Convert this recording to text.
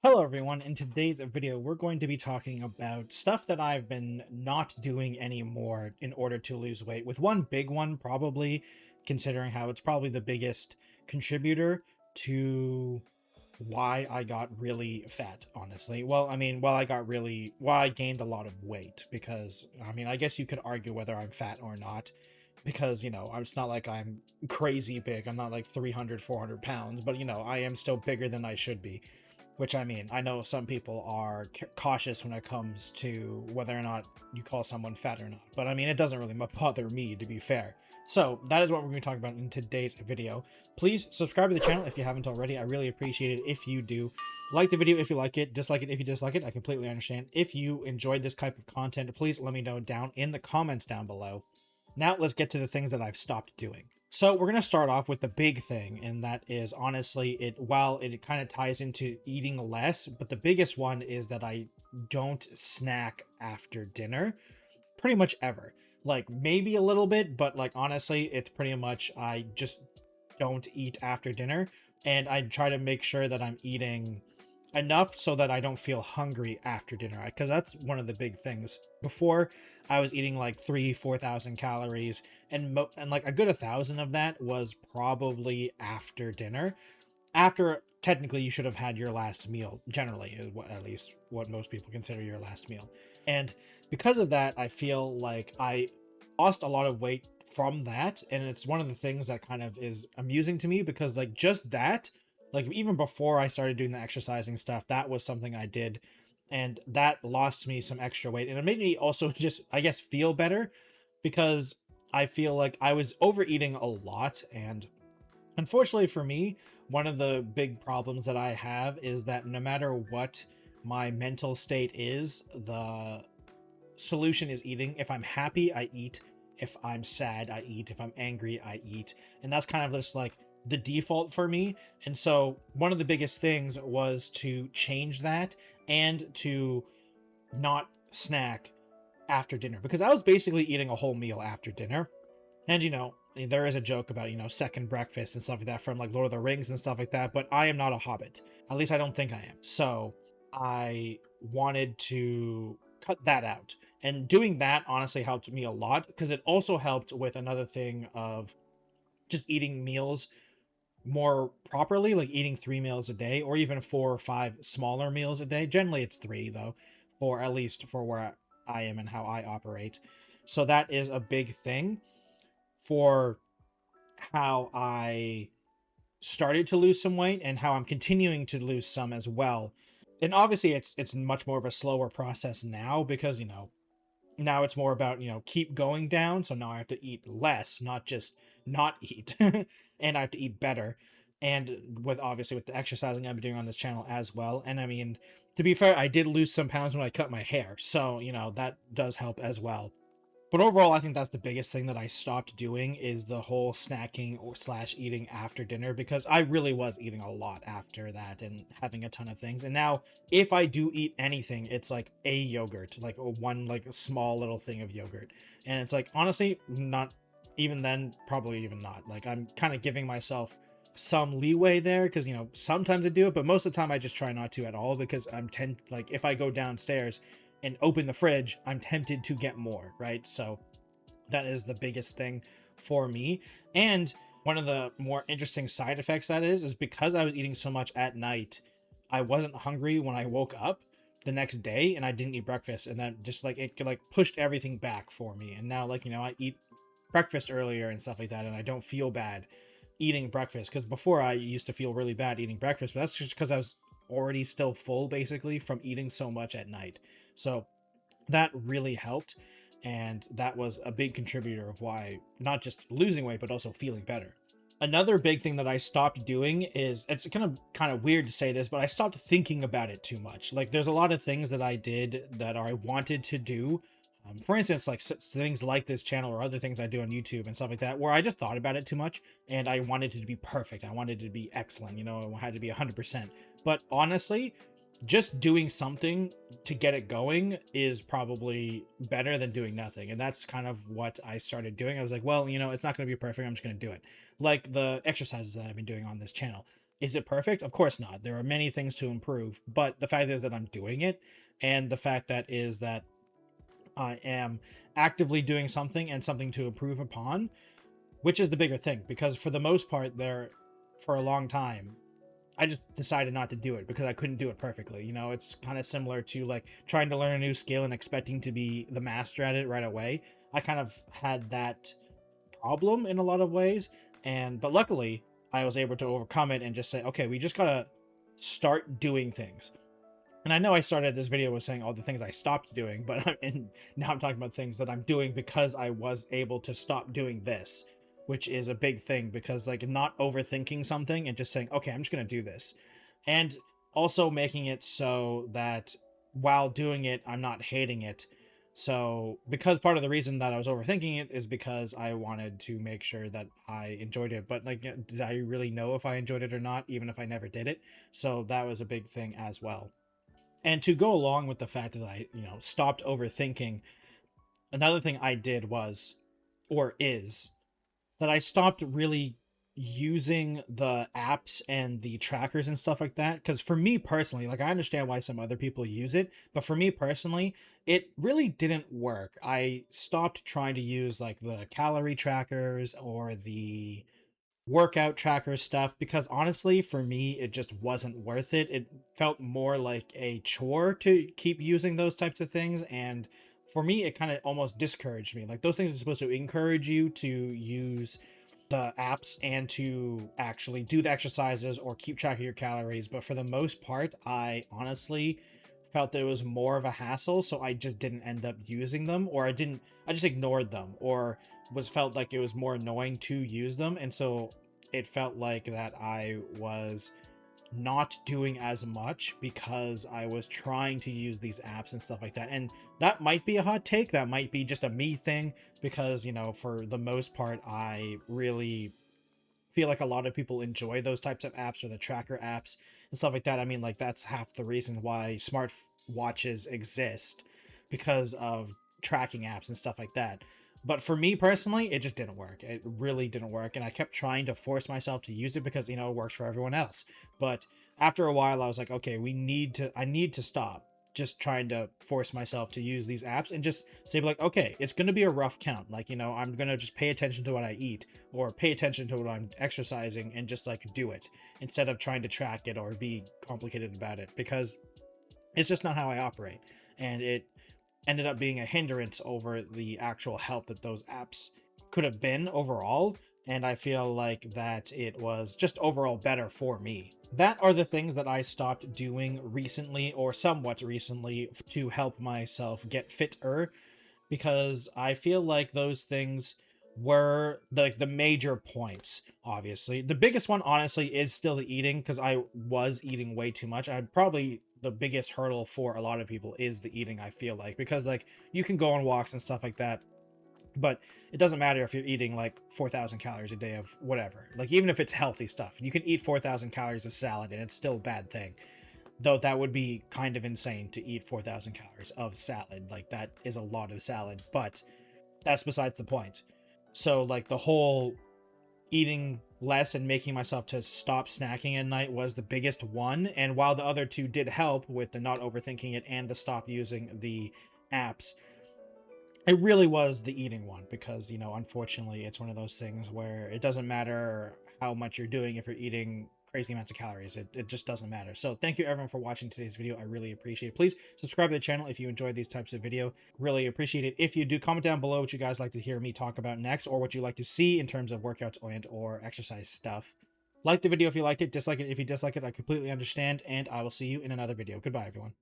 Hello everyone, in today's video we're going to be talking about stuff that I've been not doing anymore in order to lose weight, with one big one probably, considering how it's probably the biggest contributor to why I got really fat, honestly. I gained a lot of weight, because I guess you could argue whether I'm fat or not, because it's not like I'm crazy big. I'm not like 300, 400 pounds, but I am still bigger than I should be. Which, I know some people are cautious when it comes to whether or not you call someone fat or not. But it doesn't really bother me, to be fair. So that is what we're going to talk about in today's video. Please subscribe to the channel if you haven't already. I really appreciate it if you do. Like the video if you like it, dislike it if you dislike it. I completely understand. If you enjoyed this type of content, please let me know down in the comments down below. Now let's get to the things that I've stopped doing. So we're going to start off with the big thing, and that is honestly while it kind of ties into eating less, but the biggest one is that I don't snack after dinner pretty much ever. Like maybe a little bit, but like honestly, it's pretty much I just don't eat after dinner, and I try to make sure that I'm eating enough so that I don't feel hungry after dinner, because that's one of the big things. Before, I was eating like 4,000 calories, and like a good 1,000 of that was probably after dinner. After technically you should have had your last meal, generally is what, at least what most people consider your last meal. And because of that, I feel like I lost a lot of weight from that, and it's one of the things that kind of is amusing to me, because like just that, like even before I started doing the exercising stuff, that was something I did, and that lost me some extra weight, and it made me also just, I guess, feel better, because I feel like I was overeating a lot. And unfortunately for me, one of the big problems that I have is that no matter what my mental state is, the solution is eating. If I'm happy, I eat. If I'm sad, I eat. If I'm angry, I eat. And that's kind of just like the default for me. And so one of the biggest things was to change that, and to not snack after dinner, because I was basically eating a whole meal after dinner. And there is a joke about, second breakfast and stuff like that from like Lord of the Rings and stuff like that, but I am not a hobbit. At least I don't think I am. So I wanted to cut that out. And doing that honestly helped me a lot, because it also helped with another thing of just eating meals more properly, like eating 3 meals a day, or even 4 or 5 smaller meals a day. Generally it's 3 though, for at least for where I am and how I operate. So that is a big thing for how I started to lose some weight, and how I'm continuing to lose some as well. And obviously it's much more of a slower process now, because now it's more about keep going down. So now I have to eat less, not just not eat. And I have to eat better, and with obviously with the exercising I've been doing on this channel as well. And to be fair, I did lose some pounds when I cut my hair, so that does help as well. But overall, I think that's the biggest thing that I stopped doing, is the whole snacking or slash eating after dinner, because I really was eating a lot after that and having a ton of things. And now if I do eat anything, it's like a yogurt, like one like a small little thing of yogurt. And it's like, honestly, not even then, probably even not. Like I'm kind of giving myself some leeway there, because sometimes I do it, but most of the time I just try not to at all, because like if I go downstairs and open the fridge, I'm tempted to get more, right? So that is the biggest thing for me. And one of the more interesting side effects that is because I was eating so much at night, I wasn't hungry when I woke up the next day, and I didn't eat breakfast, and that just like it like pushed everything back for me. And now, like, I eat breakfast earlier and stuff like that, and I don't feel bad eating breakfast, because before I used to feel really bad eating breakfast, but that's just because I was already still full basically from eating so much at night. So that really helped, and that was a big contributor of why not just losing weight but also feeling better. Another big thing that I stopped doing is, it's kind of weird to say this, but I stopped thinking about it too much. Like there's a lot of things that I did that I wanted to do, for instance, like things like this channel or other things I do on YouTube and stuff like that, where I just thought about it too much, and I wanted it to be perfect. I wanted it to be excellent. It had to be 100%. But honestly, just doing something to get it going is probably better than doing nothing. And that's kind of what I started doing. I was like, well, it's not going to be perfect. I'm just going to do it. Like the exercises that I've been doing on this channel. Is it perfect? Of course not. There are many things to improve, but the fact is that I'm doing it, and the fact that I am actively doing something and something to improve upon, which is the bigger thing. Because for the most part, there, for a long time, I just decided not to do it because I couldn't do it perfectly. You know, it's kind of similar to like trying to learn a new skill and expecting to be the master at it right away. I kind of had that problem in a lot of ways, and but luckily I was able to overcome it and just say, okay, we just gotta start doing things. And I know I started this video with saying all the things I stopped doing, but and now I'm talking about things that I'm doing because I was able to stop doing this, which is a big thing, because like not overthinking something and just saying, okay, I'm just going to do this. And also making it so that while doing it, I'm not hating it. So, because part of the reason that I was overthinking it is because I wanted to make sure that I enjoyed it. But, like, did I really know if I enjoyed it or not, even if I never did it? So, that was a big thing as well. And to go along with the fact that I, stopped overthinking, another thing I did was, or is, that I stopped really using the apps and the trackers and stuff like that. Because for me personally, like, I understand why some other people use it, but for me personally, it really didn't work. I stopped trying to use like the calorie trackers or the workout tracker stuff because honestly for me it just wasn't worth it. It felt more like a chore to keep using those types of things, and for me it kind of almost discouraged me. Like, those things are supposed to encourage you to use the apps and to actually do the exercises or keep track of your calories, but for the most part I honestly felt that it was more of a hassle, so I just didn't end up using them, or I just ignored them, or was felt like it was more annoying to use them, and so it felt like that I was not doing as much because I was trying to use these apps and stuff like that. And that might be a hot take, that might be just a me thing, because for the most part I really feel like a lot of people enjoy those types of apps or the tracker apps and stuff like that. I mean, like, that's half the reason why smart watches exist, because of tracking apps and stuff like that. But for me personally, it just didn't work. It really didn't work. And I kept trying to force myself to use it because, it works for everyone else. But after a while, I was like, okay, I need to stop just trying to force myself to use these apps and just say like, okay, it's going to be a rough count. Like, I'm going to just pay attention to what I eat or pay attention to what I'm exercising and just like do it instead of trying to track it or be complicated about it, because it's just not how I operate. And it ended up being a hindrance over the actual help that those apps could have been overall. And I feel like that it was just overall better for me. That are the things that I stopped doing recently, or somewhat recently, to help myself get fitter, because I feel like those things were the major points. Obviously, the biggest one honestly is still the eating, because I was eating way too much. I probably the biggest hurdle for a lot of people is the eating, I feel like, because like you can go on walks and stuff like that, but it doesn't matter if you're eating like 4,000 calories a day of whatever. Like, even if it's healthy stuff, you can eat 4,000 calories of salad and it's still a bad thing. Though that would be kind of insane to eat 4,000 calories of salad. Like, that is a lot of salad, but that's besides the point. So, like, the whole eating less and making myself to stop snacking at night was the biggest one. And while the other two did help with the not overthinking it and the stop using the apps, it really was the eating one, because unfortunately it's one of those things where it doesn't matter how much you're doing if you're eating crazy amounts of calories. It just doesn't matter. So thank you everyone for watching today's video. I really appreciate it. Please subscribe to the channel if you enjoyed these types of video. Really appreciate it. If you do, comment down below what you guys like to hear me talk about next, or what you like to see in terms of workouts and or exercise stuff. Like the video if you liked it, dislike it if you dislike it, I completely understand, and I will see you in another video. Goodbye everyone.